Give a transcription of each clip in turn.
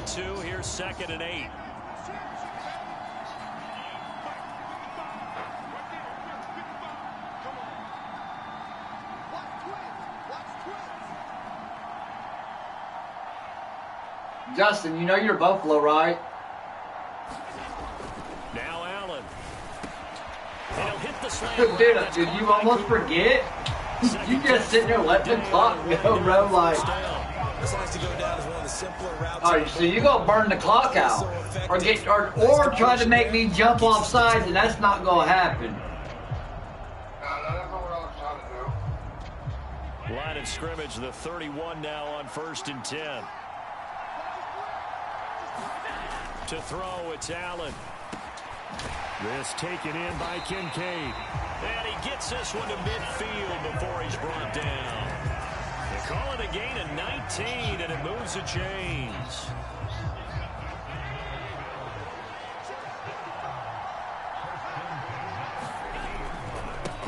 42. Here's 2nd and 8. Justin, you know you're Buffalo, right? Now Allen. And he'll hit the slant. Dude, you almost forget? You just sitting there letting the clock go, bro, like... Alright, so you gonna burn the clock out. Or try to make me jump off sides, and that's not gonna happen. Line of scrimmage, the 31 now on 1st and 10. To throw, it's Allen. This taken in by Kincaid. And he gets this one to midfield before he's brought down. They call it a gain of 19, and it moves the chains.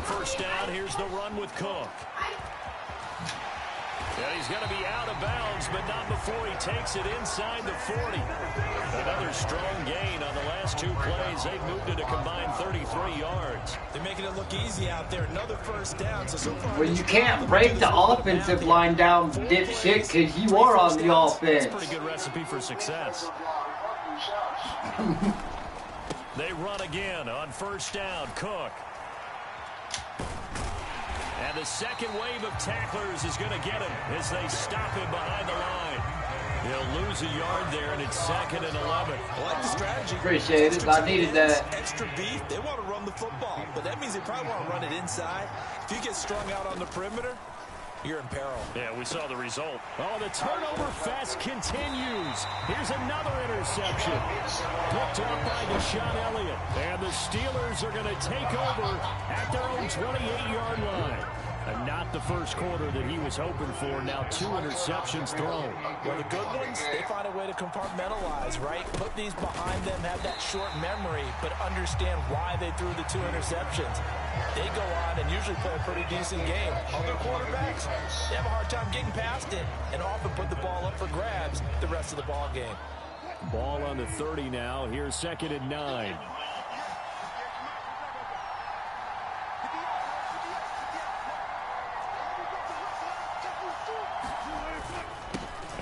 First down, here's the run with Cook. And he's going to be out of bounds, but not before he takes it inside the 40. Another strong gain on the last 2 plays. They've moved it a combined 33 yards. They're making it look easy out there. Another first down. So far, well, you can't break the offensive line down, dipshit, because you are on the offense. That's a pretty good recipe for success. They run again on first down. Cook. And the second wave of tacklers is going to get him as they stop him behind the line. He'll lose a yard there, and it's 2nd and 11. I like the strategy. Appreciate it. I needed that. Extra beef. They want to run the football, but that means they probably want to run it inside. If you get strung out on the perimeter, you're in peril. Yeah, we saw the result. Oh, the turnover fest continues. Here's another interception. Picked up by Deshaun Elliott. And the Steelers are going to take over at their own 28-yard line. And not the first quarter that he was hoping for. Now 2 interceptions thrown. Well, the good ones, they find a way to compartmentalize, right? Put these behind them, have that short memory, but understand why they threw the 2 interceptions. They go on and usually play a pretty decent game. Other quarterbacks, they have a hard time getting past it and often put the ball up for grabs the rest of the ball game. Ball on the 30 now. Here's 2nd and 9.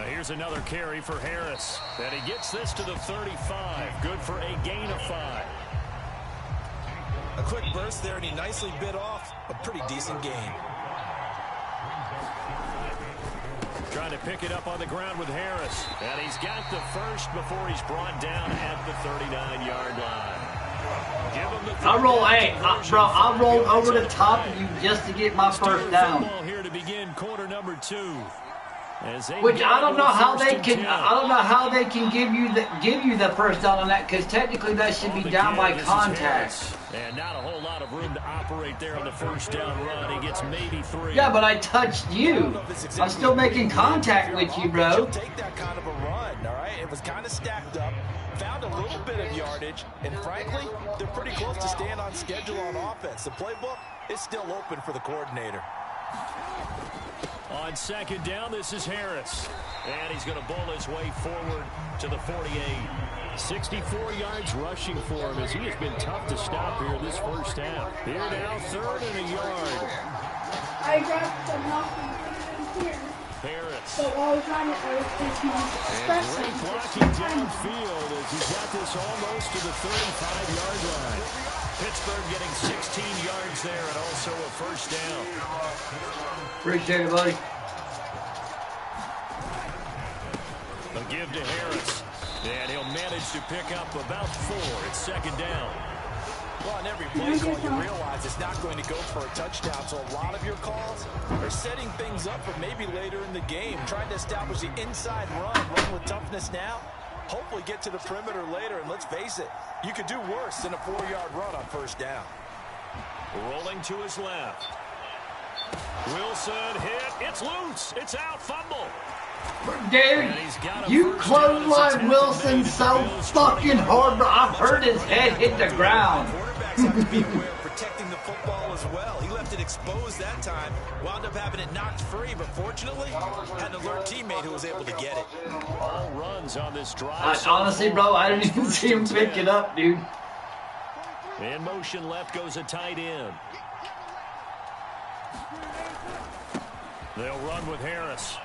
Here's another carry for Harris. And he gets this to the 35. Good for a gain of 5. A quick burst there, and he nicely bit off a pretty decent gain. Trying to pick it up on the ground with Harris. And he's got the first before he's brought down at the 39-yard line. Give him the I rolled over the top of you just to get my first down. Here to begin quarter number 2. Which I don't know how they can give you the first down on that, because technically that should be down by contact. And not a whole lot of room to operate there on the first down run. He gets maybe 3. Yeah, but I touched you. I'm still making contact with you, bro. Take that kind of a run, all right? It was kind of stacked up, found a little bit of yardage, and frankly, they're pretty close to staying on schedule on offense. The playbook is still open for the coordinator. On second down, this is Harris. And he's going to bowl his way forward to the 48. 64 yards rushing for him as he has been tough to stop here this first half. Here now, 3rd and a yard. I grabbed the knock and put it in here. Harris. So while I was trying to express it. Great blocking downfield as he got this almost to the 35-yard line. Pittsburgh getting 16 yards there and also a first down. Appreciate it, buddy. A give to Harris. And he'll manage to pick up about 4. It's 2nd down. Well, on every play call, you realize it's not going to go for a touchdown. So a lot of your calls are setting things up for maybe later in the game, trying to establish the inside run with toughness now. Hopefully get to the perimeter later, and let's face it, you could do worse than a 4-yard run on first down. Rolling to his left. Wilson hit. It's loose. It's out. Fumble. Dude, you clothesline Wilson so fucking hard, bro. I heard his head hit the ground. Quarterbacks have to be aware of protecting the football as well. He left it exposed. exposed that time. Wound up having it knocked free, but fortunately, had an alert teammate who was able to get it. All runs on this drive. Honestly, bro, I didn't even see him pick it up, dude. In motion left goes a tight end. They'll run with Harris.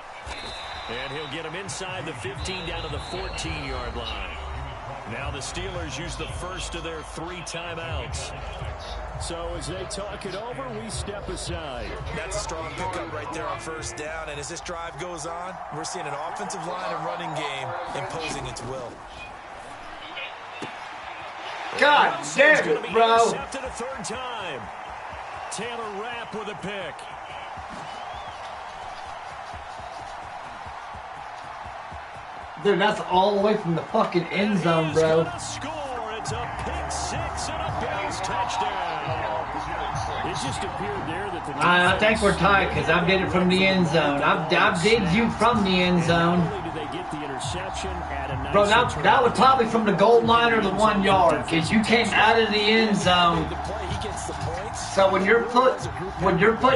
And he'll get him inside the 15 down to the 14-yard line. Now the Steelers use the first of their 3 timeouts. So as they talk it over, we step aside. That's a strong pickup right there on first down. And as this drive goes on, we're seeing an offensive line and running game imposing its will. God damn it, bro. Intercepted a 3rd time. Taylor Rapp with a pick. Dude, that's all the way from the fucking end zone, bro. Score. It's a pick 6 and a Bills touchdown. It just appeared there that the I think we're tied because I did it from the end zone. I did you from the end zone. Did they get the interception at a nice Bro, that was probably from the goal line or the 1 yard because you came out of the end zone. So when your foot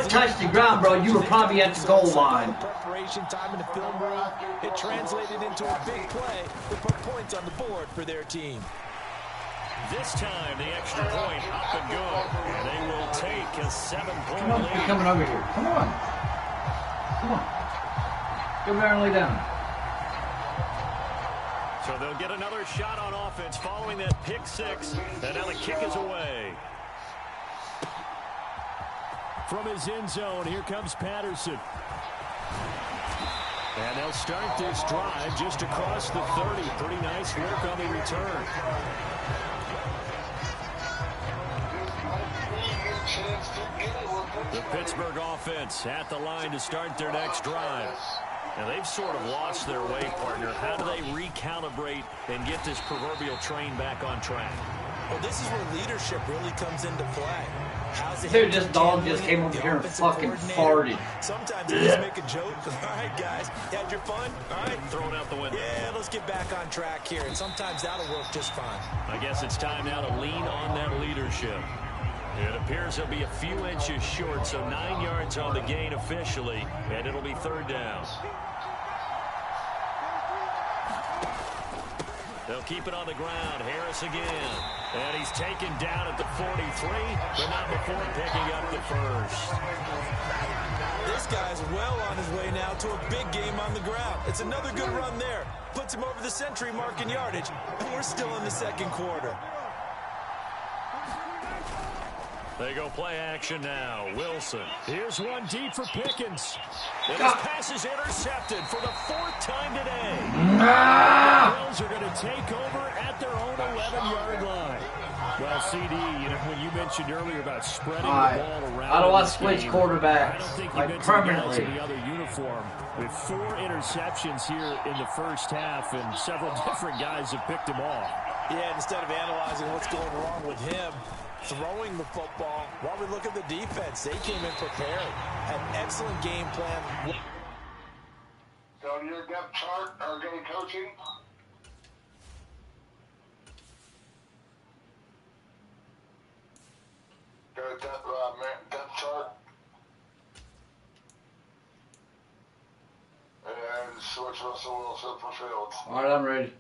touched the ground, bro, you were probably at the goal line. Preparation time in the film room, it translated into a big play to put points on the board for their team. This time, the extra point up and good. And they will take a 7-point lead. You're coming over here. Come on. Come on. Go there and lay down. So they'll get another shot on offense following that pick 6. And now the kick is away. From his end zone, here comes Patterson. And they'll start this drive just across the 30. Pretty nice work on the return. The Pittsburgh offense at the line to start their next drive. And they've sort of lost their way, partner. How do they recalibrate and get this proverbial train back on track? Well, this is where leadership really comes into play. Dude, this dog just came over here and fucking farted. Sometimes they just make a joke. All right, guys, you had your fun? All right, throw it out the window. Yeah, let's get back on track here. And sometimes that'll work just fine. I guess it's time now to lean on that leadership. It appears he'll be a few inches short, so 9 yards on the gain officially, and it'll be 3rd down. They'll keep it on the ground. Harris again. And he's taken down at the 43, but not before picking up the first. This guy's well on his way now to a big game on the ground. It's another good run there. Puts him over the century mark in yardage. And we're still in the 2nd quarter. They go play action now. Wilson. Here's one deep for Pickens. And his pass is intercepted for the 4th time today. The Bills are going to take over at their own 11-yard line. Well, CD, you know, when you mentioned earlier about spreading the ball around. I don't want to switch quarterbacks. I don't think you like mentioned permanently. the other uniform with 4 interceptions here in the first half, and several different guys have picked him off. Yeah, instead of analyzing what's going wrong with him, throwing the football, while we look at the defense, they came in prepared. Had an excellent game plan. So your depth chart are getting coaching? Got a depth chart? And switch Russell Wilson for Fields. All right, I'm ready.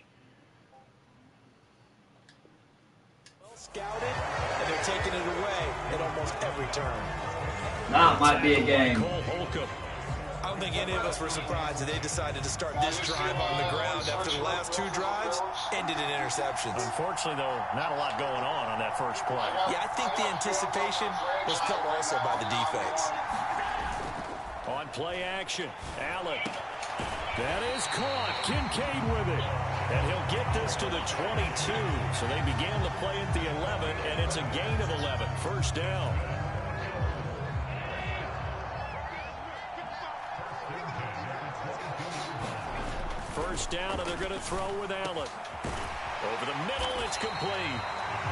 Scouted, and they're taking it away at almost every turn. Now it might be a game. I don't think any of us were surprised that they decided to start this drive on the ground after the last 2 drives ended in interceptions. Unfortunately, though, not a lot going on that first play. Yeah, I think the anticipation was felt also by the defense. On play action, Allen. That is caught. Kincaid with it. And he'll get this to the 22. So they began the play at the 11, and it's a gain of 11. 1st down. First down, and they're going to throw with Allen. Over the middle, it's complete.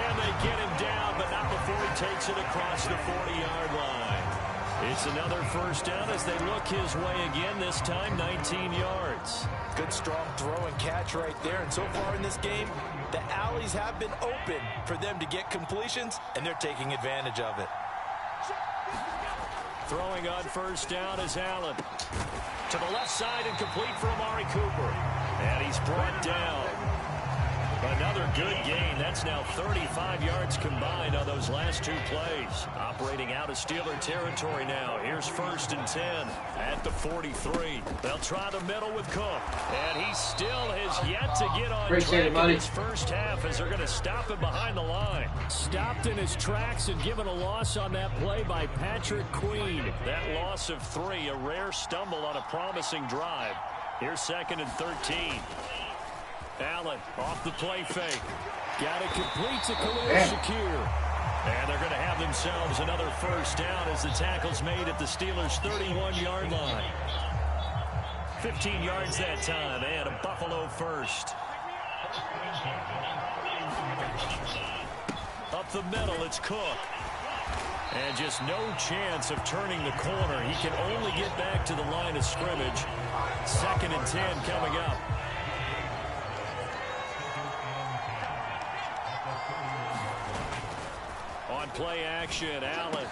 And they get him down, but not before he takes it across the 40-yard line. It's another 1st down as they look his way again, this time 19 yards. Good strong throw and catch right there. And so far in this game, the alleys have been open for them to get completions, and they're taking advantage of it. Throwing on first down is Allen. To the left side and complete for Amari Cooper. And he's brought down. Another good gain. That's now 35 yards combined on those last two plays. Operating out of Steeler territory now. Here's 1st and 10 at the 43. They'll try the middle with Cook. And he still has yet to get on track in his first half as they're going to stop him behind the line. Stopped in his tracks and given a loss on that play by Patrick Queen. That loss of 3, a rare stumble on a promising drive. Here's 2nd and 13. Allen off the play fake. Got it complete to Khalil Shakir. And they're going to have themselves another first down as the tackle's made at the Steelers' 31-yard line. 15 yards that time and a Buffalo first. Up the middle, it's Cook. And just no chance of turning the corner. He can only get back to the line of scrimmage. 2nd and 10 coming up. On play action, Allen.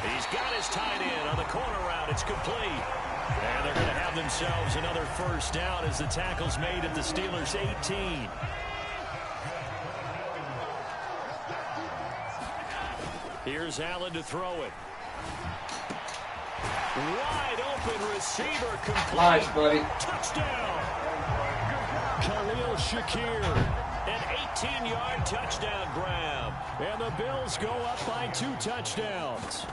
He's got his tight end on the corner route. It's complete. And they're going to have themselves another first down as the tackle's made at the Steelers' 18. Here's Allen to throw it. Wide open receiver complete. Nice, buddy. Touchdown. Khalil Shakir. An 18-yard touchdown grab. And the Bills go up by 2 touchdowns.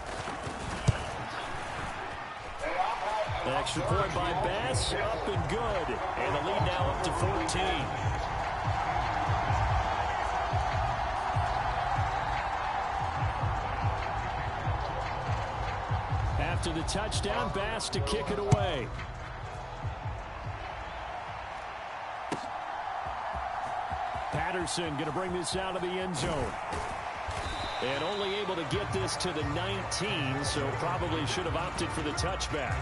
An extra point by Bass, up and good. And the lead now up to 14. After the touchdown, Bass to kick it away. Patterson going to bring this out of the end zone. And only able to get this to the 19, so probably should have opted for the touchback.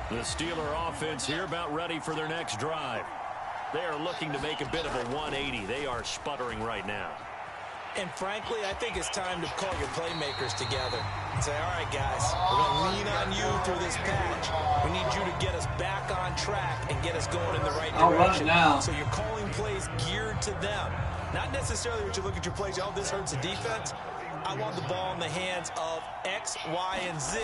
The Steeler offense here about ready for their next drive. They are looking to make a bit of a 180. They are sputtering right now. And frankly, I think it's time to call your playmakers together and say, all right, guys, we're going to lean on you through this patch. We need you to get us back on track and get us going in the right direction. Now. So you're calling plays geared to them. Not necessarily when you look at your plays, oh, this hurts the defense. I want the ball in the hands of X, Y, and Z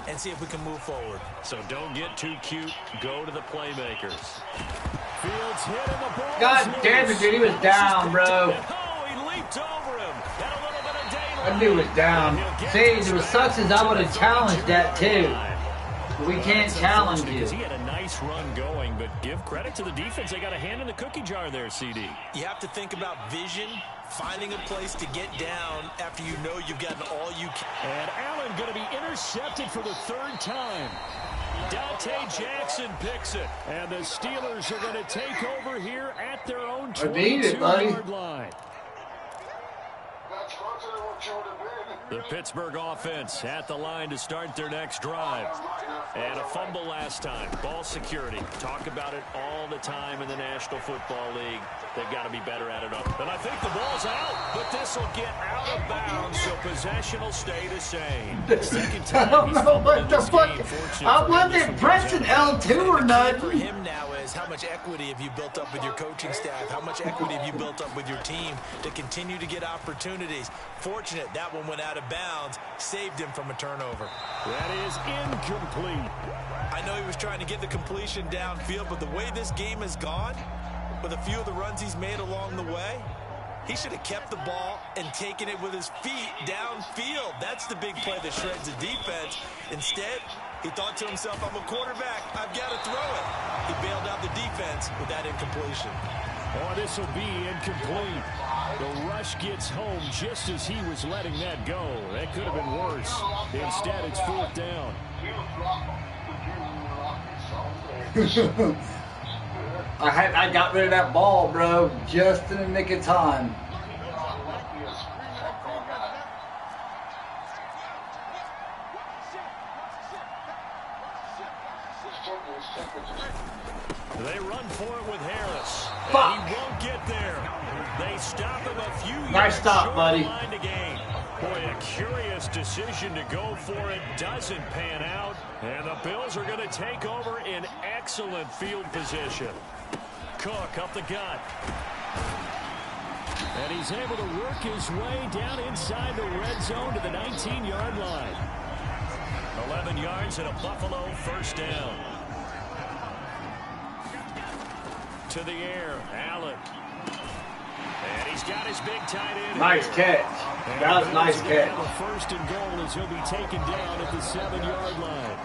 and see if we can move forward. So don't get too cute. Go to the playmakers. Fields hit and the ball. God damn it, dude. He was down, bro. Over him. Had a little bit of daylight. That dude was down. See, what sucks is I would have challenged that too. But we can't challenge you. Because he had a nice run going, but give credit to the defense. They got a hand in the cookie jar there, CD. You have to think about vision, finding a place to get down after you know you've gotten all you can. And Allen going to be intercepted for the 3rd time. Dante Jackson picks it. And the Steelers are going to take over here at their own 22-yard line. The Pittsburgh offense at the line to start their next drive. And a fumble last time. Ball security. Talk about it all the time in the National Football League. They've got to be better at it. And I think the ball's out, but this will get out of bounds, so possession will stay the same. Second time I don't know what the fuck. I wasn't pressing L2 or nothing. For him now is how much equity have you built up with your coaching staff? How much equity have you built up with your team to continue to get opportunities? Fortunate that one went out of bounds, saved him from a turnover. That is incomplete. I know he was trying to get the completion downfield, but the way this game has gone, with a few of the runs he's made along the way, he should have kept the ball and taken it with his feet downfield. That's the big play that shreds the defense. Instead, he thought to himself, I'm a quarterback, I've got to throw it. He bailed out the defense with that incompletion. Oh, this will be incomplete. The rush gets home just as he was letting that go. That could have been worse. Instead, it's 4th down. I got rid of that ball, bro, just in the nick of time. They run for it with Harris. Fuck. And he won't get there. They stop him a few yards Nice stop, short buddy. of the line to gain. Boy, a curious decision to go for it. Doesn't pan out. And the Bills are going to take over in excellent field position. Cook up the gut. And he's able to work his way down inside the red zone to the 19-yard line. 11 yards and a Buffalo first down. To the air, Allen. And he's got his big tight end. Nice here. catch. That was a nice catch. First and goal as he'll be taken down at the 7-yard line.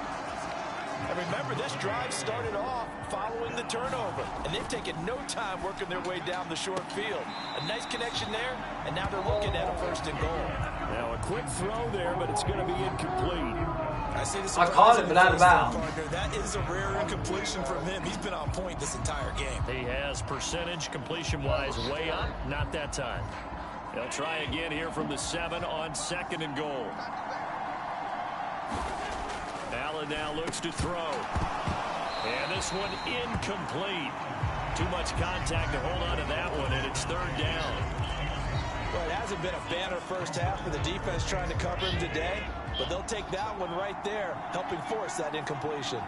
And remember, this drive started off following the turnover, and they've taken no time working their way down the short field. A nice connection there, and now they're looking at a first and goal. Now a quick throw there, but it's going to be incomplete. I see this. I caught it, but out of bounds. That is a rare incompletion from him. He's been on point this entire game. He has percentage completion-wise way up. Not that time. They'll try again here from the 7 on second and goal. Allen now looks to throw. And this one incomplete. Too much contact to hold on to that one, and it's third down. Well, it hasn't been a banner first half for the defense trying to cover him today, but they'll take that one right there, helping force that incompletion.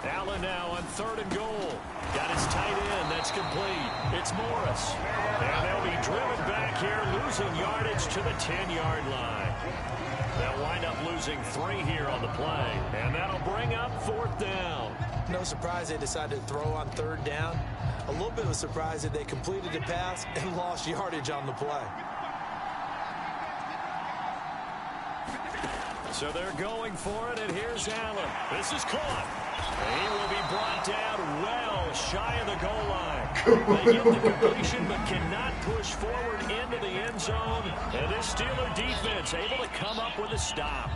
Allen now on third and goal. Got his tight end. That's complete. It's Morris. And they'll be driven back here, losing yardage to the 10-yard line. They'll wind up losing 3 here on the play. And that'll bring up fourth down. No surprise they decided to throw on third down. A little bit of a surprise that they completed the pass and lost yardage on the play. So they're going for it, and here's Allen. This is caught. He will be brought down well shy of the goal line. They get the completion but cannot push forward into the end zone. And this Steeler defense able to come up with a stop.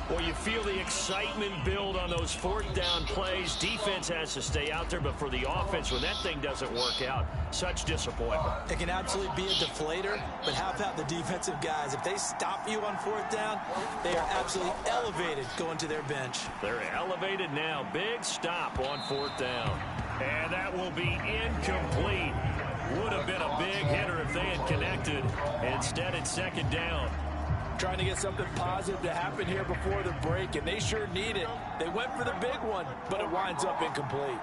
Well, you feel the excitement build on those fourth down plays. Defense has to stay out there, but for the offense, when that thing doesn't work out, such disappointment. It can absolutely be a deflator, but how about the defensive guys? If they stop you on fourth down, they are absolutely elevated going to their bench. They're elevated now. Big stop on fourth down. And that will be incomplete. Would have been a big hitter if they had connected. Instead, it's second down. Trying to get something positive to happen here before the break, and they sure need it. They went for the big one, but it winds up incomplete.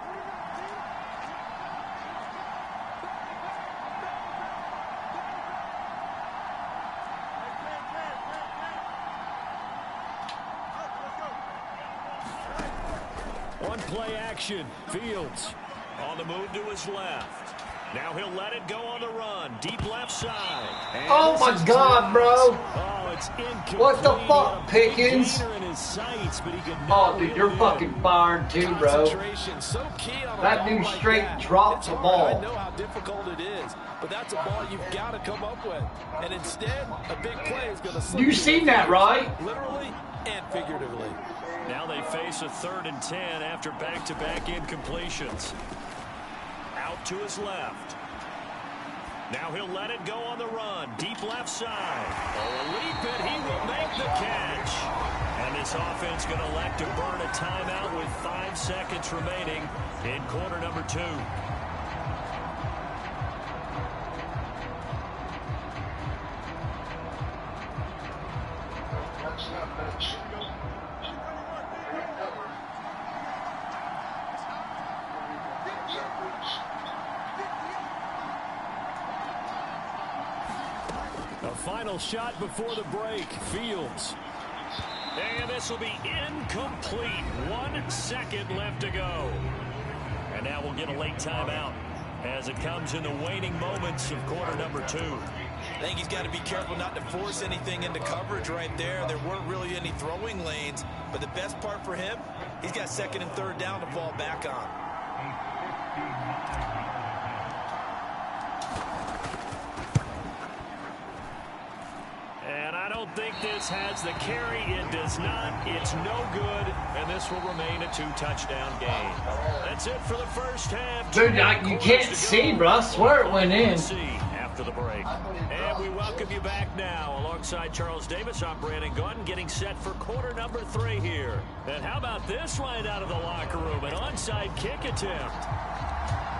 One play action. Fields on the move to his left. Now he'll let it go on the run. Deep left side. And oh my God, bro. Oh, it's incomplete. What the fuck, Pickens? In his sights, but he could Oh, dude, you're fucking fired too, bro. So key on That dude straight dropped the ball. I know how difficult it is, but that's a ball you've got to come up with. And instead, a big play is going to slip. You seen that, right? Literally and figuratively. Now they face a 3rd and 10 after back-to-back incompletions. Out to his left. Now he'll let it go on the run. Deep left side. Oh, leap it. He will make the catch. And this offense going to elect to burn a timeout with 5 seconds remaining in quarter number 2. A final shot before the break. Fields. And this will be incomplete. 1 second left to go. And now we'll get a late timeout as it comes in the waning moments of quarter number 2. I think he's got to be careful not to force anything into coverage right there. There weren't really any throwing lanes, but the best part for him, he's got 2nd and 3rd down to fall back on. And I don't think this has the carry. It does not. It's no good. And this will remain a 2-touchdown game. That's it for the first half. Dude, you can't see, bro. I swear it went in. after the break. And we welcome you back now. Alongside Charles Davis, I'm Brandon Gordon, getting set for quarter number 3 here. And how about this right out of the locker room? An onside kick attempt.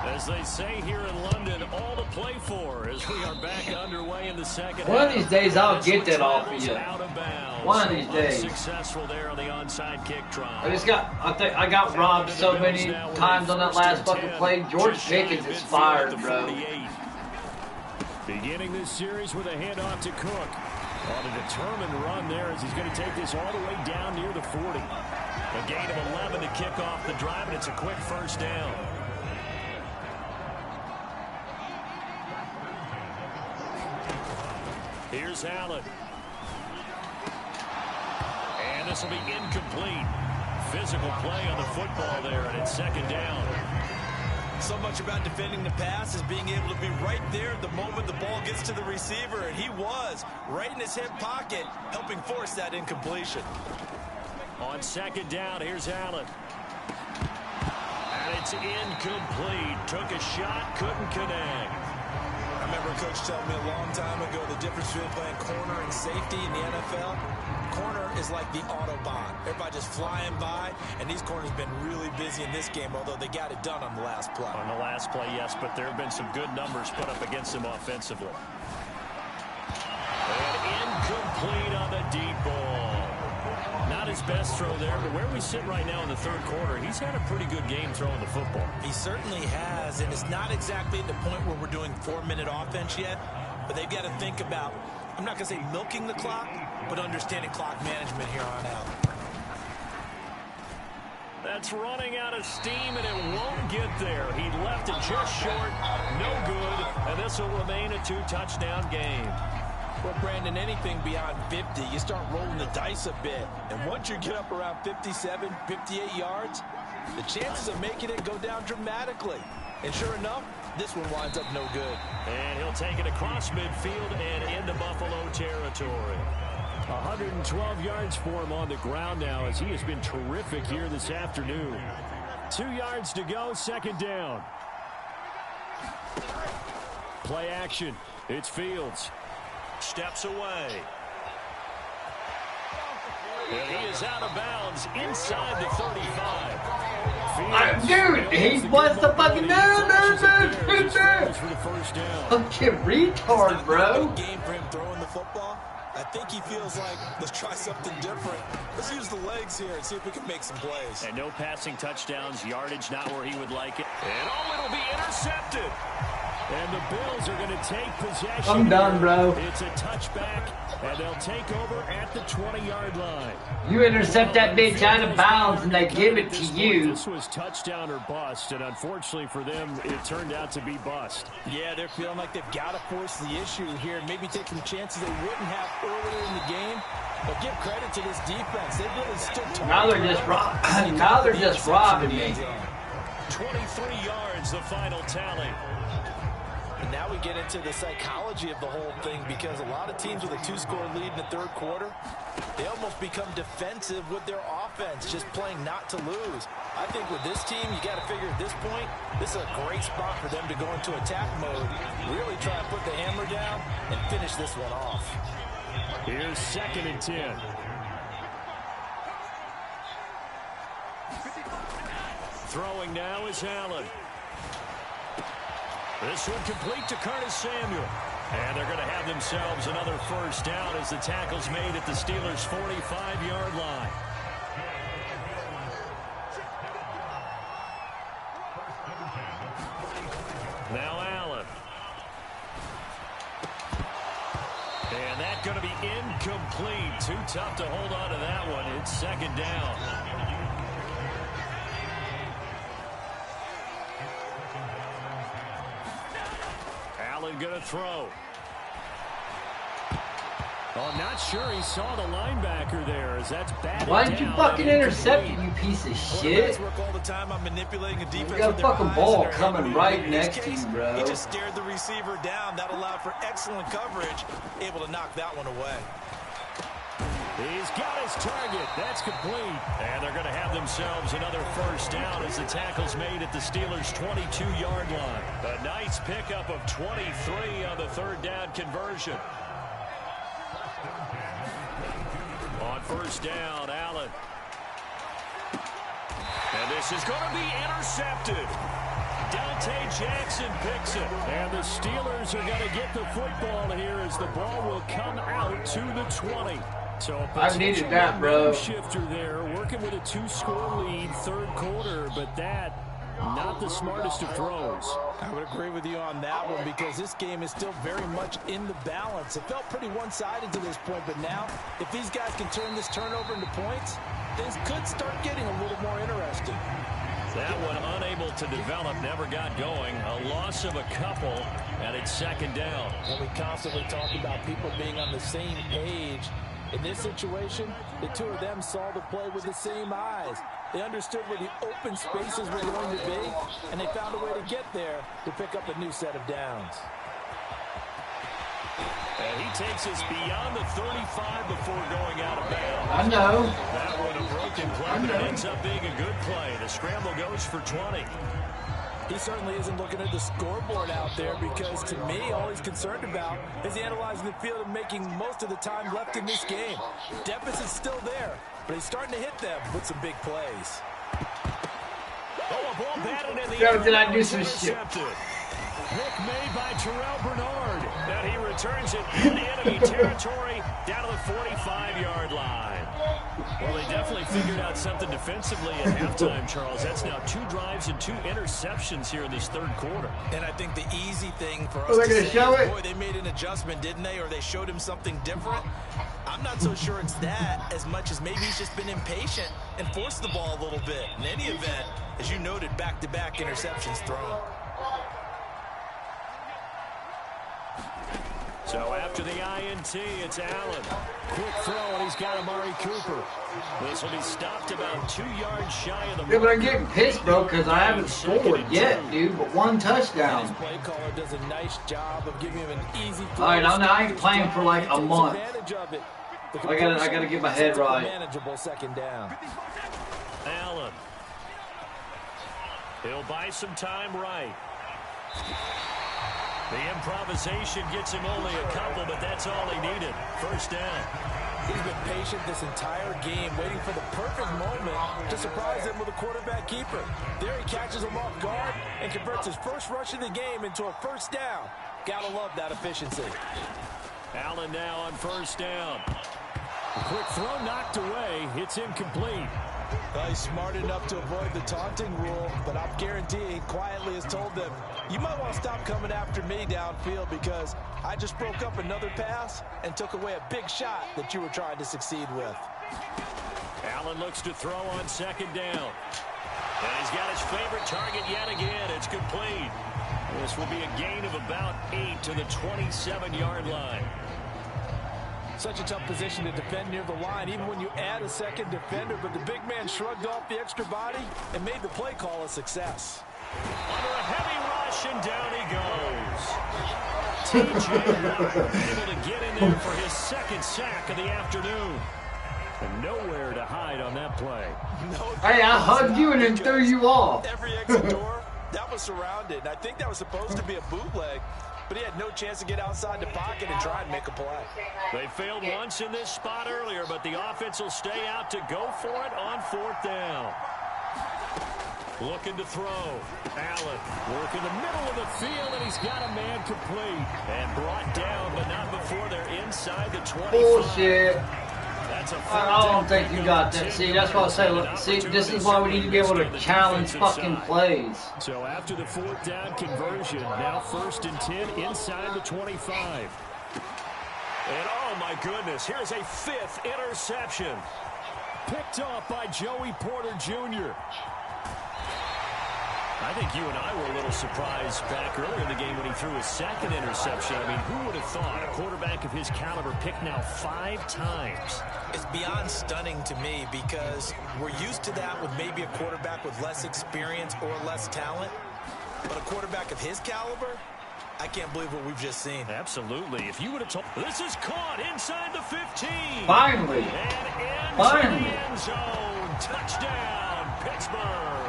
As they say here in London, all to play for as we are back underway in the second half. One of these days, I'll get that off of you. One of these days. Successful there on the onside kick try. I got robbed so many times on that last fucking play. George Pickens is fired, bro. Beginning this series with a handoff to Cook. On a determined run there as he's going to take this all the way down near the 40. A gain of 11 to kick off the drive, and it's a quick first down. Here's Allen. And this will be incomplete. Physical play on the football there, and it's second down. So much about defending the pass is being able to be right there at the moment the ball gets to the receiver, and he was right in his hip pocket, helping force that incompletion. On second down, here's Allen. And it's incomplete. Took a shot, couldn't connect. I remember a coach telling me a long time ago the difference between playing corner and safety in the NFL. Corner is like the Autobahn. Everybody just flying by, and these corners have been really busy in this game, although they got it done on the last play. On the last play, yes, but there have been some good numbers put up against them offensively. And incomplete on the deep ball. Not his best throw there, but where we sit right now in the third quarter, he's had a pretty good game throwing the football. He certainly has, and it's not exactly at the point where we're doing 4-minute offense yet, but they've got to think about, I'm not going to say milking the clock, but understanding clock management here on out. That's running out of steam, and it won't get there. He left it just short, no good, and this will remain a 2-touchdown game. Well, Brandon, anything beyond 50, you start rolling the dice a bit. And once you get up around 57, 58 yards, the chances of making it go down dramatically. And sure enough, this one winds up no good. And he'll take it across midfield and into Buffalo territory. 112 yards for him on the ground now as he has been terrific here this afternoon. 2 yards to go, second down. Play action. It's Fields. Steps away. And he is out of bounds inside the 35. Dude, he wants to fucking dude. Fucking retard, bro. Game for him throwing the football. I think he feels like, let's try something different. Let's use the legs here and see if we can make some plays. And no passing touchdowns, yardage not where he would like it. And it'll be intercepted. And the Bills are going to take possession. I'm done, bro. It's a touchback, and they'll take over at the 20-yard line. You intercept that bitch out of bounds, and they give it to you. This was touchdown or bust, and unfortunately for them, it turned out to be bust. Yeah, they're feeling like they've got to force the issue here and maybe take some chances they wouldn't have earlier in the game. But give credit to this defense. They've really stood tall. Now they're just robbing me. 23 yards, the final tally. And now we get into the psychology of the whole thing, because a lot of teams with a 2-score lead in the third quarter, they almost become defensive with their offense, just playing not to lose. I think with this team, you got to figure at this point, this is a great spot for them to go into attack mode, really try and put the hammer down and finish this one off. Here's 2nd and 10. Throwing now is Allen. This one complete to Curtis Samuel. And they're going to have themselves another first down as the tackle's made at the Steelers' 45-yard line. Now Allen. And that's going to be incomplete. Too tough to hold on to that one. It's second down. Going to throw. Oh, I'm not sure he saw the linebacker there as that's bad. Why did you fucking intercept it, you piece of shit? All the time I'm manipulating a defense. You got a fucking ball coming right next to you, bro. He just stared the receiver down. That allowed for excellent coverage. Able to knock that one away. He's got his target. That's complete. And they're going to have themselves another first down as the tackle's made at the Steelers' 22-yard line. A nice nice pickup of 23 on the third down conversion. On first down, Allen. And this is going to be intercepted. Dante Jackson picks it. And the Steelers are going to get the football here as the ball will come out to the 20. So I needed that, bro. Shifter there, working with a 2-score lead, third quarter, but that not the smartest of throws. I would agree with you on that one because this game is still very much in the balance. It felt pretty one-sided to this point, but now if these guys can turn this turnover into points, things could start getting a little more interesting. That one unable to develop, never got going. A loss of a couple, and it's second down. And we constantly talk about people being on the same page. In this situation, the two of them saw the play with the same eyes. They understood where the open spaces were going to be, and they found a way to get there to pick up a new set of downs. And he takes us beyond the 35 before going out of bounds. I know. That one a broken play, but it ends up being a good play. The scramble goes for 20. He certainly isn't looking at the scoreboard out there because, to me, all he's concerned about is analyzing the field and making most of the time left in this game. Deficit's still there, but he's starting to hit them with some big plays. Oh, a ball batted in the Yo, air. did I do some shit? Pick made by Terrell Bernard. And he returns it into enemy territory down to the 45-yard line. Well, they definitely figured out something defensively at halftime, Charles. That's now 2 drives and 2 interceptions here in this third quarter. And I think the easy thing for us Are they to gonna say show is, it? boy, they made an adjustment, didn't they? Or they showed him something different. I'm not so sure it's that as much as maybe he's just been impatient and forced the ball a little bit. In any event, as you noted, back-to-back interceptions thrown. So after the INT, it's Allen. Quick throw, and he's got Amari Cooper. This will be stopped about 2 yards shy of the... Yeah, but I'm getting pissed, bro, because I haven't scored yet, dude, but 1 touchdown. His play caller does a nice job of giving him an easy throw. All right, I ain't playing for like a month. I gotta get my head right. Manageable second down. Allen. He'll buy some time right. The improvisation gets him only a couple, but that's all he needed. First down. He's been patient this entire game, waiting for the perfect moment to surprise him with a quarterback keeper. There he catches him off guard and converts his first rush of the game into a first down. Gotta love that efficiency. Allen now on first down. A quick throw knocked away. It's incomplete. Well, he's smart enough to avoid the taunting rule, but I'm guaranteeing he quietly has told them, you might want to stop coming after me downfield because I just broke up another pass and took away a big shot that you were trying to succeed with. Allen looks to throw on second down. And he's got his favorite target yet again. It's complete. This will be a gain of about 8 to the 27-yard line. Such a tough position to defend near the line, even when you add a second defender, but the big man shrugged off the extra body and made the play call a success. Under a heavy rush, and down he goes. T.J. Watt able to get in there for his second sack of the afternoon. And nowhere to hide on that play. Hey, I hugged you and then threw you off. Every exit door, that was surrounded. I think that was supposed to be a bootleg, but he had no chance to get outside the pocket and try and make a play. They failed once in this spot earlier, but the offense will stay out to go for it on fourth down. Looking to throw. Allen working the middle of the field, and he's got a man complete. And brought down, but not before they're inside the 25. Bullshit. That's a I don't think you got that. See, that's what I say. Look, see, this is why we need to be able to challenge fucking plays. So after the fourth down conversion, now 1st and 10 inside the 25. And oh my goodness, here's a 5th interception. Picked off by Joey Porter Jr. I think you and I were a little surprised back earlier in the game when he threw his 2nd interception. I mean, who would have thought a quarterback of his caliber picked now 5 times? It's beyond stunning to me because we're used to that with maybe a quarterback with less experience or less talent. But a quarterback of his caliber, I can't believe what we've just seen. Absolutely. If you would have told... This is caught inside the 15. Finally. And Finally. the end zone. Touchdown, Pittsburgh.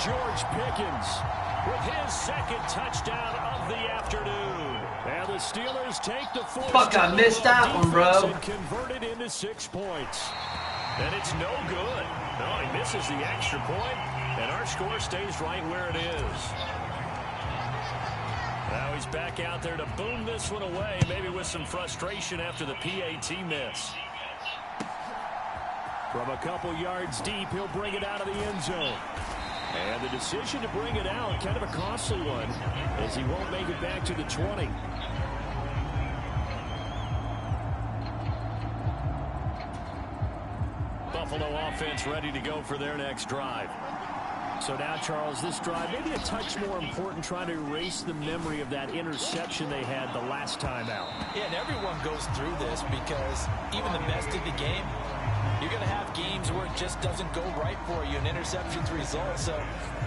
George Pickens with his second touchdown of the afternoon. And the Steelers take the fourth. Fuck, I missed that one, bro. And convert it into 6 points. And it's no good. No, he misses the extra point, and our score stays right where it is. Now he's back out there to boom this one away, maybe with some frustration after the PAT miss. From a couple yards deep, he'll bring it out of the end zone. And the decision to bring it out, kind of a costly one, as he won't make it back to the 20. Buffalo offense ready to go for their next drive. So now, Charles, this drive maybe a touch more important, trying to erase the memory of that interception they had the last time out. Yeah, and everyone goes through this because even the best of the game, you're going to have games where it just doesn't go right for you, and interceptions result. So,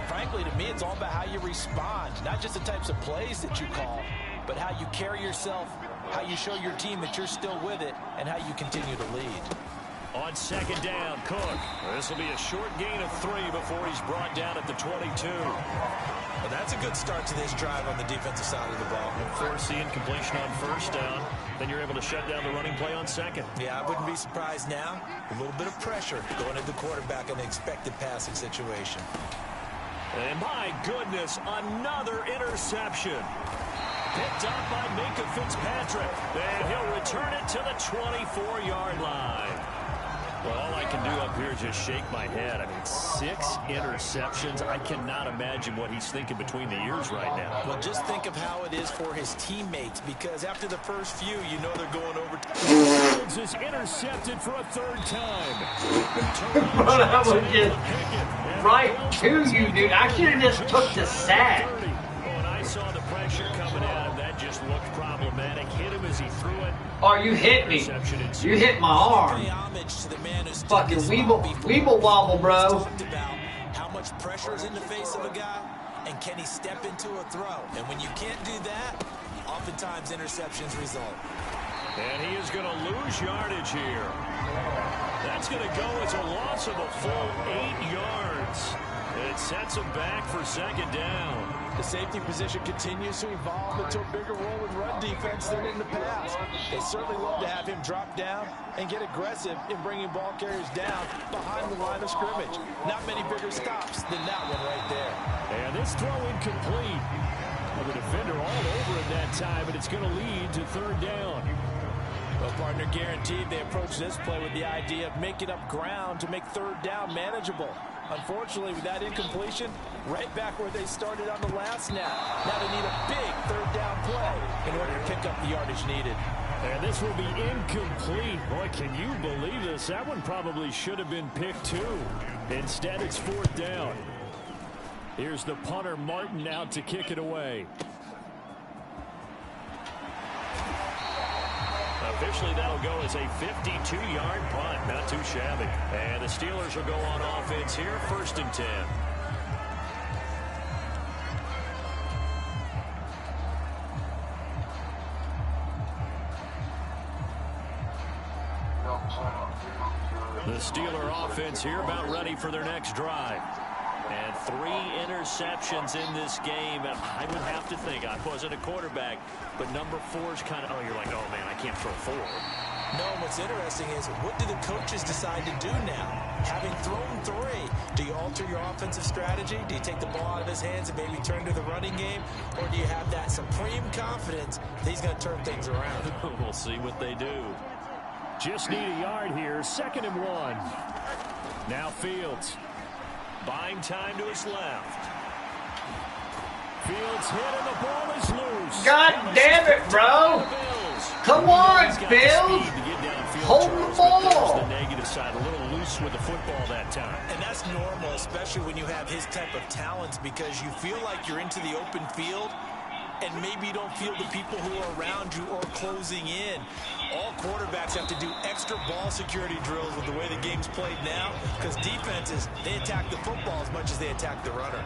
frankly, to me, it's all about how you respond, not just the types of plays that you call, but how you carry yourself, how you show your team that you're still with it, and how you continue to lead. On second down, Cook. This will be a short gain of 3 before he's brought down at the 22. Well, that's a good start to this drive on the defensive side of the ball. Force the incompletion on first down. Then you're able to shut down the running play on second. Yeah, I wouldn't be surprised now. A little bit of pressure going at the quarterback in an expected passing situation. And my goodness, another interception. Picked up by Minka Fitzpatrick. And he'll return it to the 24-yard line. Well, all I can do up here is just shake my head. I mean, 6 interceptions. I cannot imagine what he's thinking between the ears right now. Well, just think of how it is for his teammates, because after the first few, you know they're going over. Fields is intercepted for a 3rd time. Bro, that was just right to you, dude. I should have just took the sack. When I saw the pressure coming at him, that just looked problematic. Hit him as he threw it. Oh, you hit me. You hit my arm. Fucking weeble wobble, bro. How much pressure is in the face of a guy, and can he step into a throw? And when you can't do that, oftentimes interceptions result. And he is going to lose yardage here. That's going to go as a loss of a full 8 yards. It sets him back for second down. The safety position continues to evolve into a bigger role in run defense than in the past. They certainly love to have him drop down and get aggressive in bringing ball carriers down behind the line of scrimmage. Not many bigger stops than that one right there. And this throw incomplete. Well, the defender all over it that time, and it's going to lead to 3rd down. Well, partner, guaranteed they approach this play with the idea of making up ground to make 3rd down manageable. Unfortunately, with that incompletion, right back where they started on the last snap. Now they need a big 3rd down play in order to pick up the yardage needed. And this will be incomplete. Boy, can you believe this? That one probably should have been picked too. Instead, it's 4th down. Here's the punter, Martin, out to kick it away. Officially, that'll go as a 52-yard punt. Not too shabby. And the Steelers will go on offense here, 1st and 10. The Steeler offense here about ready for their next drive. And 3 interceptions in this game. And I would have to think, I wasn't a quarterback, but number 4 is kind of, oh, you're like, oh, man, I can't throw 4. No, what's interesting is, what do the coaches decide to do now? Having thrown 3, do you alter your offensive strategy? Do you take the ball out of his hands and maybe turn to the running game? Or do you have that supreme confidence that he's going to turn things around? We'll see what they do. Just need a yard here, 2nd and 1. Now Fields. Buying time to his left. Fields hit and the ball is loose. God damn it, bro. Come on, Fields. Hold the ball. The negative side, a little loose with the football that time. And that's normal, especially when you have his type of talents, because you feel like you're into the open field and maybe you don't feel the people who are around you or closing in. All quarterbacks have to do extra ball security drills with the way the game's played now, because defenses, they attack the football as much as they attack the runner.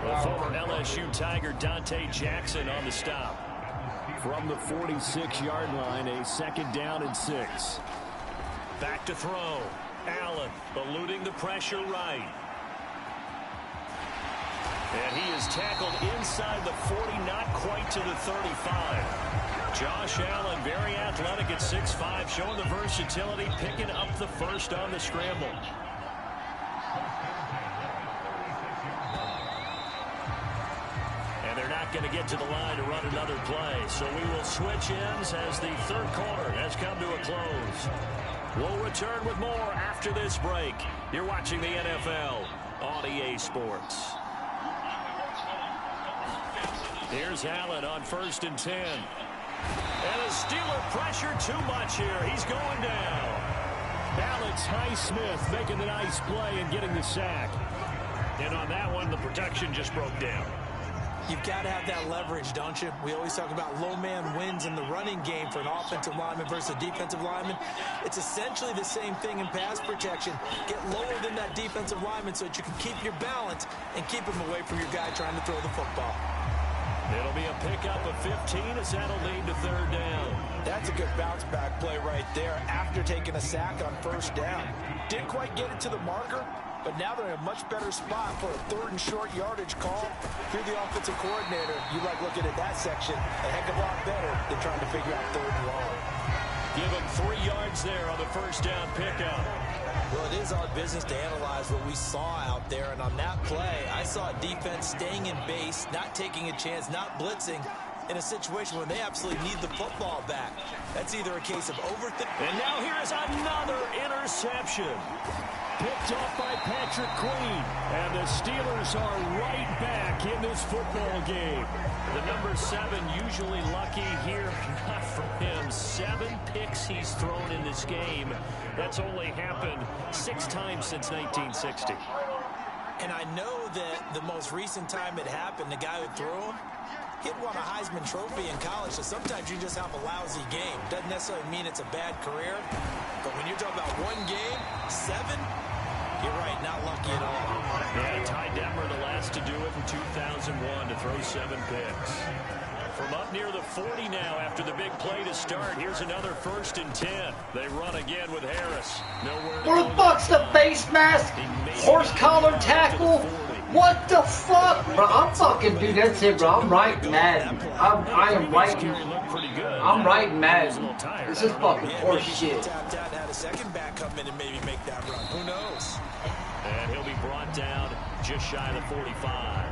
Well, former LSU Tiger Dante Jackson on the stop. From the 46-yard line, a 2nd down and 6. Back to throw. Allen eluding the pressure right. And he is tackled inside the 40, not quite to the 35. Josh Allen, very athletic at 6'5", showing the versatility, picking up the first on the scramble. And they're not going to get to the line to run another play. So we will switch ends as the third quarter has come to a close. We'll return with more after this break. You're watching the NFL on EA Sports. Here's Allen on 1st and 10. And a Steeler pressure too much here. He's going down. Alex Highsmith making the nice play and getting the sack. And on that one, the protection just broke down. You've got to have that leverage, don't you? We always talk about low man wins in the running game for an offensive lineman versus a defensive lineman. It's essentially the same thing in pass protection. Get lower than that defensive lineman so that you can keep your balance and keep him away from your guy trying to throw the football. It'll be a pickup of 15 as that'll lead to 3rd down. That's a good bounce back play right there after taking a sack on 1st down. Didn't quite get it to the marker, but now they're in a much better spot for a 3rd and short yardage call. If you're the offensive coordinator, you like looking at that section a heck of a lot better than trying to figure out 3rd and long. Give him 3 yards there on the 1st down pickup. Well, it is our business to analyze what we saw out there, and on that play, I saw a defense staying in base, not taking a chance, not blitzing, in a situation where they absolutely need the football back. That's either a case of overthinking. And now here is another interception. Picked off by Patrick Queen. And the Steelers are right back in this football game. The number 7 usually lucky here. Not for him. 7 picks he's thrown in this game. That's only happened 6 times since 1960. And I know that the most recent time it happened, the guy who threw him, he'd won a Heisman Trophy in college, so sometimes you just have a lousy game. Doesn't necessarily mean it's a bad career, but when you're talking about 1 game, 7, you're right, not lucky at all. Yeah, Ty Detmer, the last to do it in 2001, to throw 7 picks. From up near the 40 now after the big play to start. Here's another 1st and 10. They run again with Harris. Nowhere. Where the fuck's the face mask? Horse collar tackle? What the fuck? Bro, I'm fucking, dude, that's it, bro. I'm right mad. I am right. I'm right mad. This is fucking horse shit. Tapped out, had a second back come in and maybe make that run. Who knows? And he'll be brought down just shy of the 45.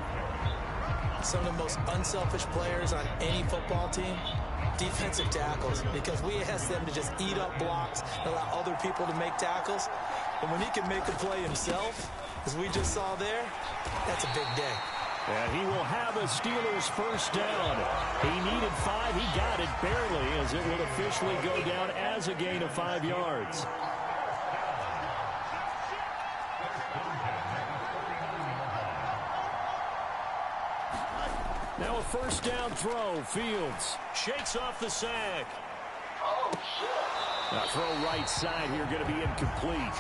Some of the most unselfish players on any football team, defensive tackles, because we ask them to just eat up blocks and allow other people to make tackles. And when he can make a play himself, as we just saw there, that's a big day. And he will have a Steelers 1st down. He needed 5. He got it barely, as it will officially go down as a gain of 5 yards. Now a 1st down throw. Fields shakes off the sack. Oh, shit. Now throw right side here, going to be incomplete.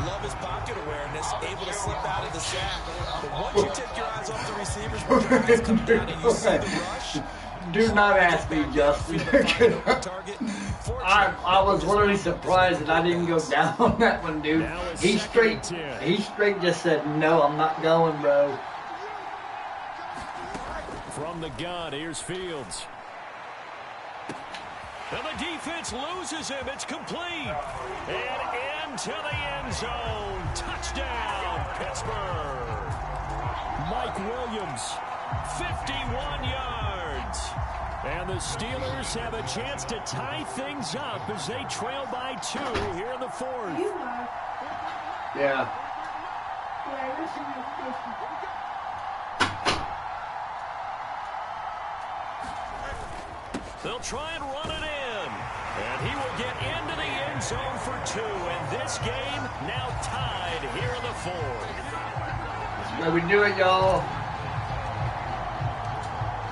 Love his pocket awareness, able to slip out of the sack. But once you take your eyes off the receivers, come down and you see the rush. Do not ask me, Justin. I was literally surprised that I didn't go down on that one, dude. He straight just said, no, I'm not going, bro. From the gun, here's Fields. And the defense loses him. It's complete. And into the end zone. Touchdown, Pittsburgh. Mike Williams, 51 yards. And the Steelers have a chance to tie things up as they trail by 2 here in the 4th. Yeah. They'll try and run it in. And he will get into the end zone for 2. And this game now tied here in the 4th. Let me do it, y'all.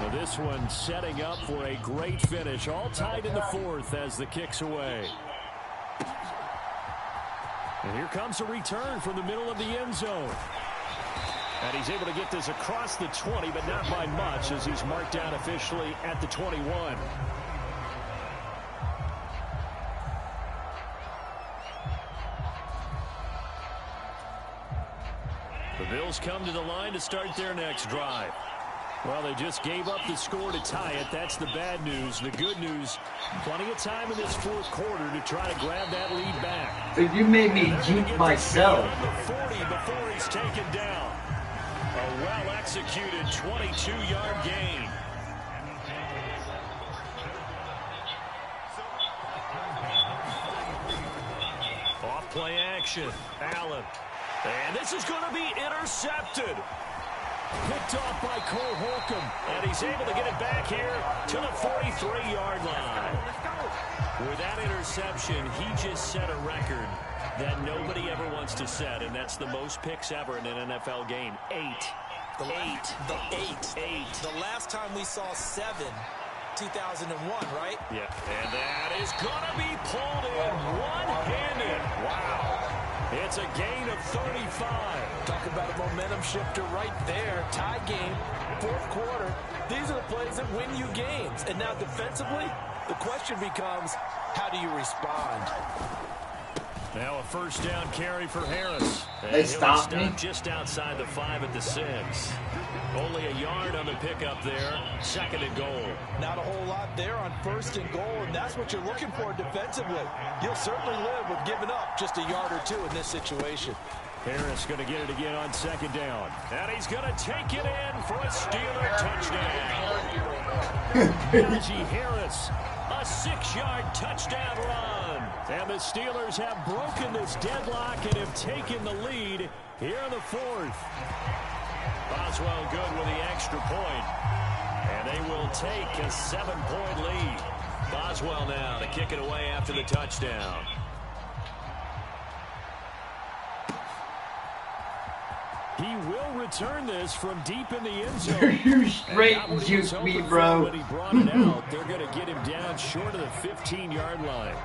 Now this one setting up for a great finish. All tied in the 4th as the kick's away. And here comes a return from the middle of the end zone. And he's able to get this across the 20, but not by much, as he's marked down officially at the 21. The Bills come to the line to start their next drive. Well, they just gave up the score to tie it. That's the bad news. The good news, plenty of time in this fourth quarter to try to grab that lead back. Dude, you made me jinx myself. The 40 before he's taken down. A well-executed 22-yard gain. Off-play action. Allen. And this is going to be intercepted. Picked off by Cole Holcomb, and he's able to get it back here to the 43-yard line. With that interception, he just set a record that nobody ever wants to set, and that's the most picks ever in an NFL game. 8. The last time we saw 7, 2001, right? Yeah, and that is going to be pulled in one-handed. Wow. It's a gain of 35. Talk about a momentum shifter right there. Tie game, fourth quarter. These are the plays that win you games. And now defensively, the question becomes, how do you respond? Now a first down carry for Harris. They stopped me. Just outside the 5 at the 6. Only a yard on the pickup there. 2nd and goal. Not a whole lot there on 1st and goal, and that's what you're looking for defensively. You'll certainly live with giving up just a yard or 2 in this situation. Harris going to get it again on 2nd down. And he's going to take it in for a Steeler touchdown. Najee Harris, a 6-yard touchdown run. And the Steelers have broken this deadlock and have taken the lead here in the 4th. Boswell good with the extra point. And they will take a 7-point lead. Boswell now to kick it away after the touchdown. He will return this from deep in the end zone. You straight juked me, bro. When he brought it out, they're going to get him down short of the 15-yard line.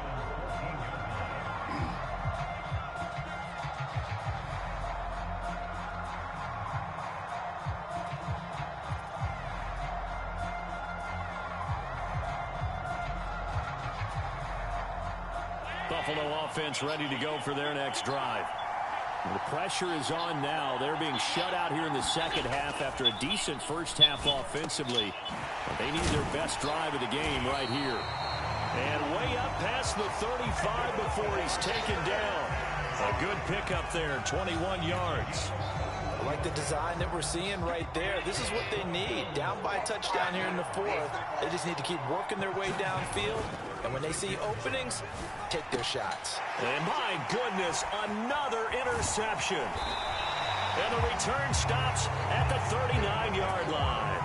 Buffalo offense ready to go for their next drive. The pressure is on now. They're being shut out here in the second half after a decent first half offensively. But they need their best drive of the game right here. And way up past the 35 before he's taken down. A good pickup there, 21 yards. I like the design that we're seeing right there. This is what they need. Down by a touchdown here in the 4th. They just need to keep working their way downfield. And when they see openings, take their shots. And my goodness, another interception. And the return stops at the 39-yard line.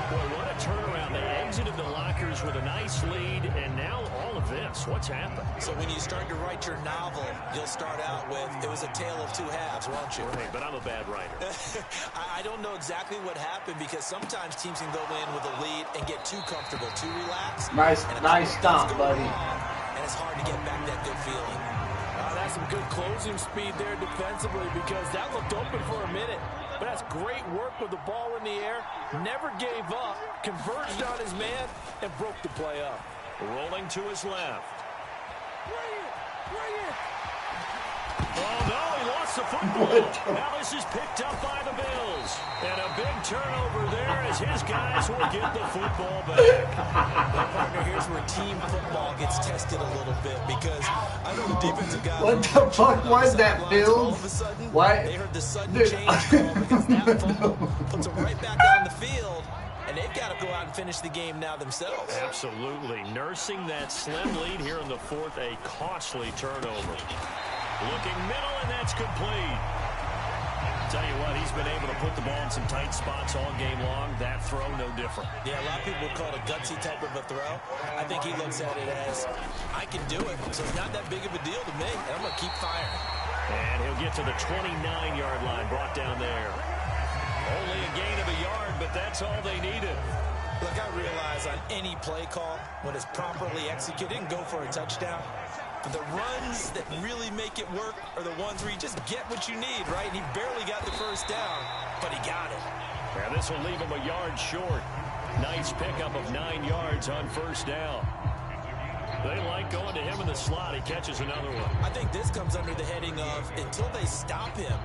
Boy, what a turnaround. They exited the lockers with a nice lead, and now all of this. What's happened? So when you start to write your novel, you'll start out with, it was a tale of 2 halves, won't you? Right, but I'm a bad writer. I don't know exactly what happened, because sometimes teams can go in with a lead and get too comfortable, too relaxed. Nice stop, buddy. And it's hard to get back that good feeling. That's some good closing speed there defensively, because that looked open for a minute. But that's great work with the ball in the air. Never gave up, converged on his man, and broke the play up. Rolling to his left. Oh, no, he lost the football. Now this is picked up by the Bills. And a big turnover there as his guys will get the football back. Well, partner, here's where team football gets tested a little bit, because I know the defensive guys. What the fuck was that, Bills? All of a sudden, what? They heard the sudden change call, because that fumble puts them right back on the field. And they've got to go out and finish the game now themselves. Absolutely. Nursing that slim lead here in the 4th, a costly turnover. Looking middle, and that's complete. Tell you what, he's been able to put the ball in some tight spots all game long. That throw, no different. Yeah, a lot of people would call it a gutsy type of a throw. I think he looks at it as, I can do it, so it's not that big of a deal to me, and I'm going to keep firing. And he'll get to the 29-yard line, brought down there. Only a gain of a yard, but that's all they needed. Look, I realize on any play call, when it's properly executed, and go for a touchdown. But the runs that really make it work are the ones where you just get what you need, right? And he barely got the first down, but he got it. And this will leave him a yard short. Nice pickup of 9 yards on first down. They like going to him in the slot. He catches another one. I think this comes under the heading of, until they stop him,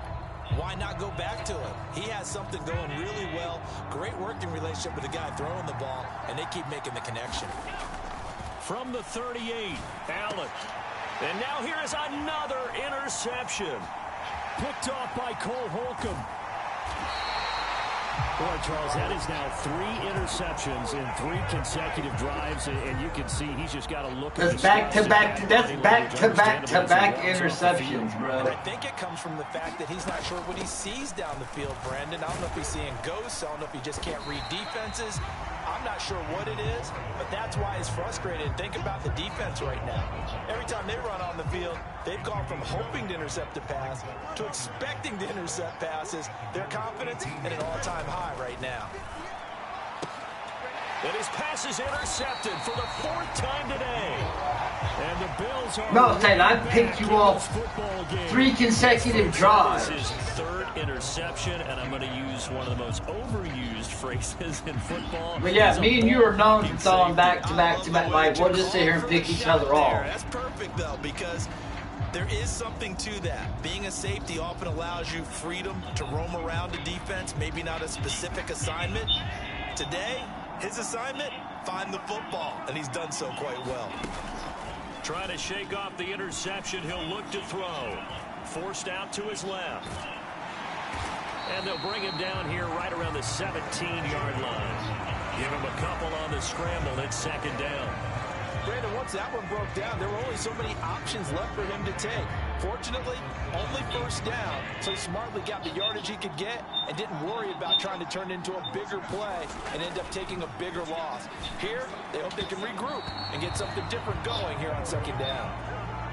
Why not go back to him? He has something going really well. Great working relationship with the guy throwing the ball, and they keep making the connection. From the 38, Allen. And now here is another interception. Picked off by Cole Holcomb. Boy, Charles, that is now 3 interceptions in 3 consecutive drives, and you can see he's just got to look at that's back-to-back interceptions, bro. I think it comes from the fact that he's not sure what he sees down the field, Brandon. I don't know if he's seeing ghosts. I don't know if he just can't read defenses. I'm not sure what it is, but that's why he's frustrated. Think about the defense right now. Every time they run on the field, they've gone from hoping to intercept a pass to expecting to intercept passes. Their confidence at an all-time high right now. And his pass is intercepted for the 4th time today. And the Bills are... No, saying I picked you off 3 consecutive drives. This is 3rd interception, and I'm going to use one of the most overused phrases in football. But yeah, me and you are known for throwing back-to-back. Like, we'll just sit here and pick each other off. That's perfect, though, because there is something to that. Being a safety often allows you freedom to roam around the defense, maybe not a specific assignment. Today, his assignment, find the football, and he's done so quite well. Trying to shake off the interception, he'll look to throw. Forced out to his left. And they'll bring him down here right around the 17-yard line. Give him a couple on the scramble. It's 2nd down. Brandon, once that one broke down, there were only so many options left for him to take. Fortunately, only 1st down, so he smartly got the yardage he could get and didn't worry about trying to turn it into a bigger play and end up taking a bigger loss. Here, they hope they can regroup and get something different going here on 2nd down.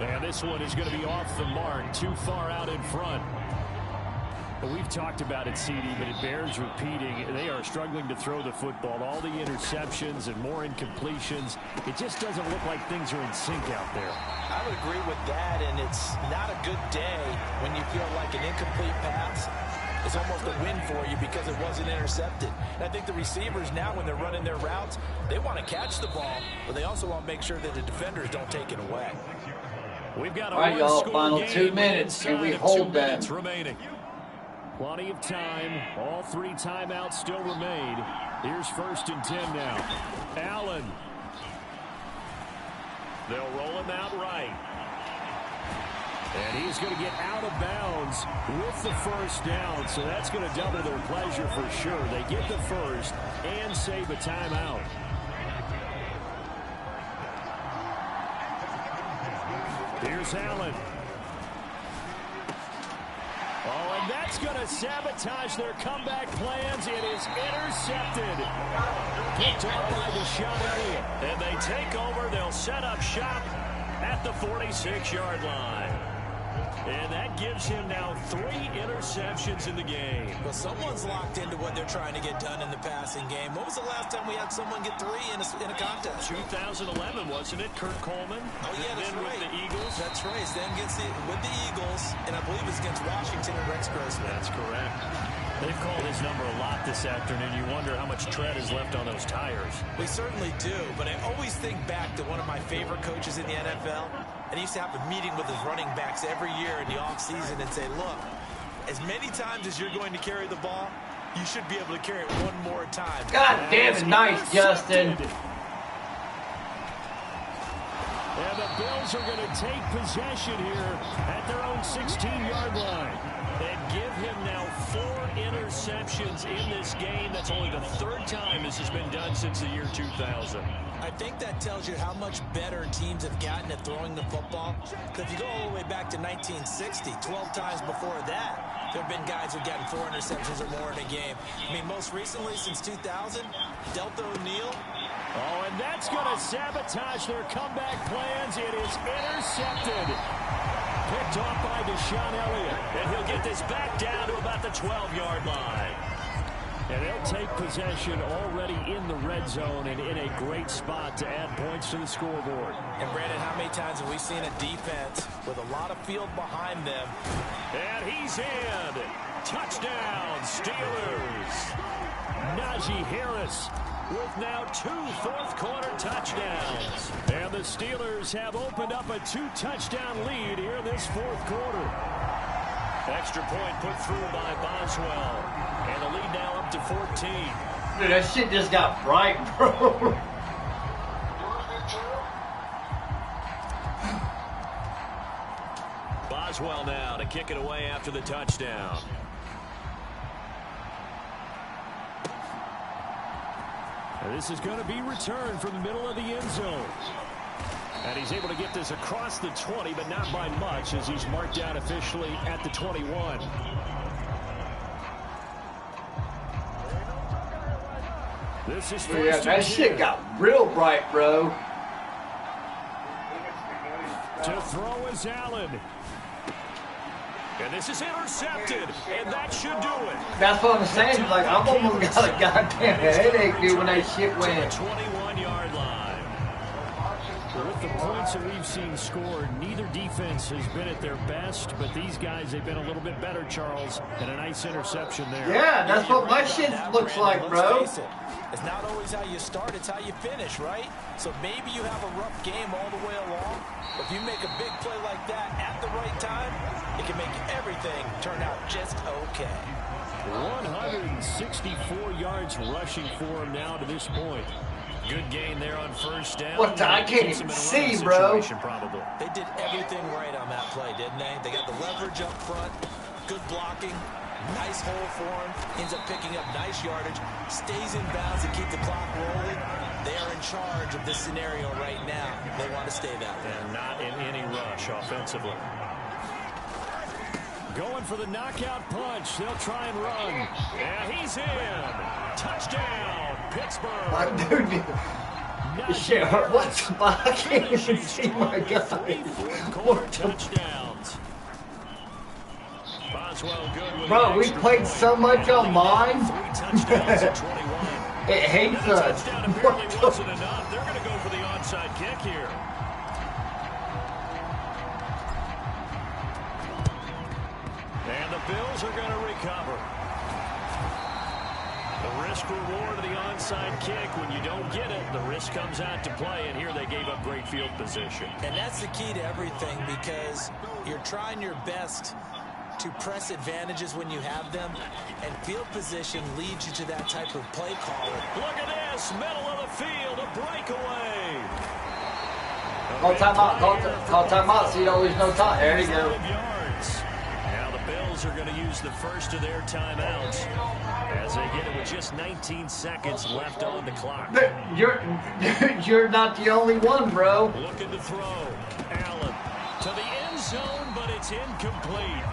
And this one is going to be off the mark, too far out in front. We've talked about it, CD, but it bears repeating. They are struggling to throw the football. All the interceptions and more incompletions. It just doesn't look like things are in sync out there. I would agree with that, and it's not a good day when you feel like an incomplete pass is almost a win for you because it wasn't intercepted. And I think the receivers now, when they're running their routes, they want to catch the ball, but they also want to make sure that the defenders don't take it away. We've got a all right, y'all, final 2 minutes. Can we hold that? Remaining. Plenty of time. All 3 timeouts still remain. Here's 1st and 10 now. Allen. They'll roll him out right. And he's going to get out of bounds with the 1st down. So that's going to double their pleasure for sure. They get the 1st and save a timeout. Here's Allen. Oh, and that's going to sabotage their comeback plans. It is intercepted. Picked up by Deshaun Elliott. And they take over. They'll set up shop at the 46-yard line. And that gives him now 3 interceptions in the game. Well, someone's locked into what they're trying to get done in the passing game. When was the last time we had someone get 3 in a contest? 2011, wasn't it? Kurt Coleman. Oh, yeah, that's right. With the Eagles. That's right. Then with the Eagles, and I believe it's against Washington and Rex Grossman. That's correct. They've called his number a lot this afternoon. You wonder how much tread is left on those tires. We certainly do, but I always think back to one of my favorite coaches in the NFL, and he used to have a meeting with his running backs every year in the offseason and say, look, as many times as you're going to carry the ball, you should be able to carry it one more time. God damn it, nice, Justin. And the Bills are going to take possession here at their own 16-yard line. And give him now 4 interceptions in this game. That's only the 3rd time this has been done since the year 2000. I think that tells you how much better teams have gotten at throwing the football. Because if you go all the way back to 1960, 12 times before that, there have been guys who've gotten 4 interceptions or more in a game. I mean, most recently, since 2000, Delta O'Neal. Oh, and that's going to sabotage their comeback plans. It is intercepted. Picked off by Deshaun Elliott. And he'll get this back down to about the 12-yard line. And they'll take possession already in the red zone and in a great spot to add points to the scoreboard. And, Brandon, how many times have we seen a defense with a lot of field behind them? And he's in. Touchdown, Steelers. Najee Harris with now 2 fourth-quarter touchdowns. And the Steelers have opened up a 2-touchdown lead here in this 4th quarter. Extra point put through by Boswell. And the lead now up to 14. Dude, that shit just got bright, bro. Boswell now to kick it away after the touchdown. And this is going to be returned from the middle of the end zone. And he's able to get this across the 20, but not by much, as he's marked down officially at the 21. This is Yeah, that shit got real bright, bro. To throw is Allen. And this is intercepted, and that should do it. That's what I'm saying. Like, I've almost got a goddamn headache, dude, when that shit went. 21-yard line. With the points that we've seen scored, neither defense has been at their best, but these guys, they've been a little bit better, Charles, and a nice interception there. Yeah, that's what my shit looks like, bro. It's not always how you start, it's how you finish, right? So maybe you have a rough game all the way along, but if you make a big play like that at the right time, it can make everything turn out just okay. 164 yards rushing for him now to this point. Good gain there on first down. What the? I can't even see, bro. Probably. They did everything right on that play, didn't they? They got the leverage up front, good blocking, nice hole for him, ends up picking up nice yardage, stays in bounds to keep the clock rolling. They are in charge of this scenario right now. They want to stay that way. And not in any rush offensively. Going for the knockout punch. They'll try and run. Yeah, he's in. Touchdown, Pittsburgh. My dude, this shit hurt. What the fuck? I can't even see my God. Quarter touchdowns. Boswell good with Bro, we played so much online. 3 touchdowns at 21. It hates us. Touchdown apparently wasn't enough. They're going to go for the onside kick here. And the Bills are going to recover. The risk reward of the onside kick. When you don't get it, the risk comes out to play, and here they gave up great field position. And that's the key to everything, because you're trying your best to press advantages when you have them, and field position leads you to that type of play caller. Look at this, middle of the field, a breakaway. Call timeout, call timeout, so you don't lose no time. There you go. Now the Bills are going to use the first of their timeouts as they get it with just 19 seconds left on the clock. You're not the only one, bro. Looking to throw. Allen to the end zone, but it's incomplete.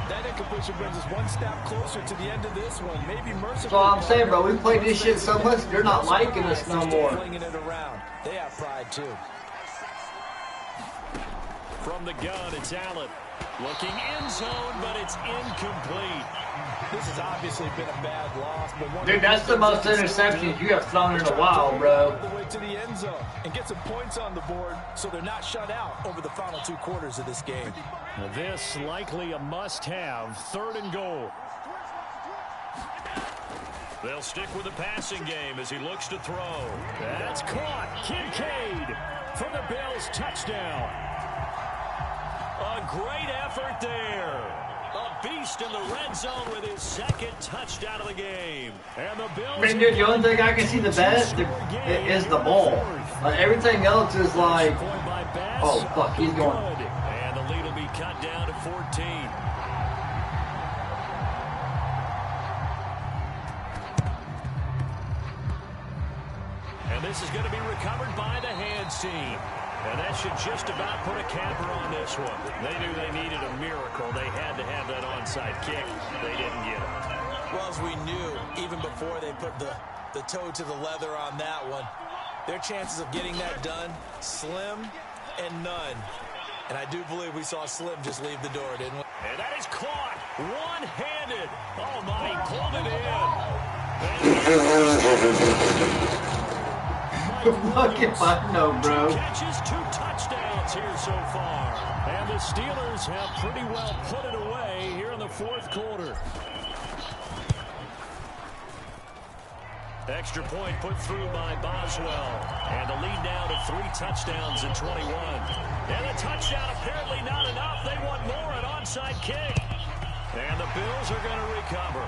That incompletion brings us one step closer to the end of this one. Maybe mercifully. That's all I'm saying, bro. We played this shit so much, you're not liking us no more. Flinging it around. They have pride too. From the gun, it's Allen. Looking end zone, but it's incomplete. This has obviously been a bad loss, but one Dude, that's the most interceptions you have thrown in a while, bro. all the way to the end zone and get some points on the board so they're not shut out over the final 2 quarters of this game. Now this likely a must-have, 3rd and goal. They'll stick with the passing game as he looks to throw. That's caught. Kincaid for the Bills touchdown. A great effort there. A beast in the red zone with his 2nd touchdown of the game. And the Bills. I mean, dude, the only thing I can see the best is the ball. Everything else is like, oh, fuck, he's going. And the lead will be cut down to 14. And this is going to be recovered by the hands team. And that should just about put a capper on this one. They knew they needed a miracle. They had to have that onside kick. They didn't get it. Well, as we knew, even before they put the toe to the leather on that one, their chances of getting that done, slim and none. And I do believe we saw Slim just leave the door, didn't we? And that is caught. One-handed. Oh, my, he pulled it in. Fuck if I know, bro. 2 catches, 2 touchdowns here so far. And the Steelers have pretty well put it away here in the 4th quarter. Extra point put through by Boswell. And the lead now to 3 touchdowns at 21. And a touchdown apparently not enough. They want more, an onside kick. And the Bills are going to recover.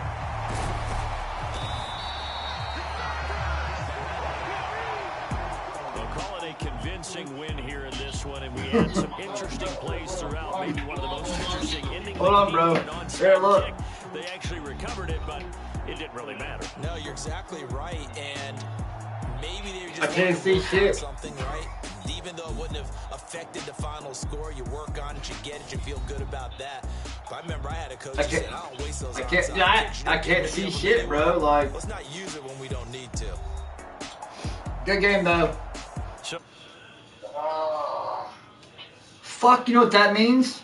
They'll call it a convincing win here in this one, and we had some interesting plays throughout. Maybe one of the most interesting ending. Hold on, bro. Here, look. They actually recovered it, but it didn't really matter. No, you're exactly right, and maybe they were just I can't see shit. Something, right? Even though it wouldn't have affected the final score, you work on it, you get it, you feel good about that. But I remember I had a coach who said, I don't waste those I can't see shit, bro. Like, let's not use it when we don't need to. Good game, though. Fuck, you know what that means?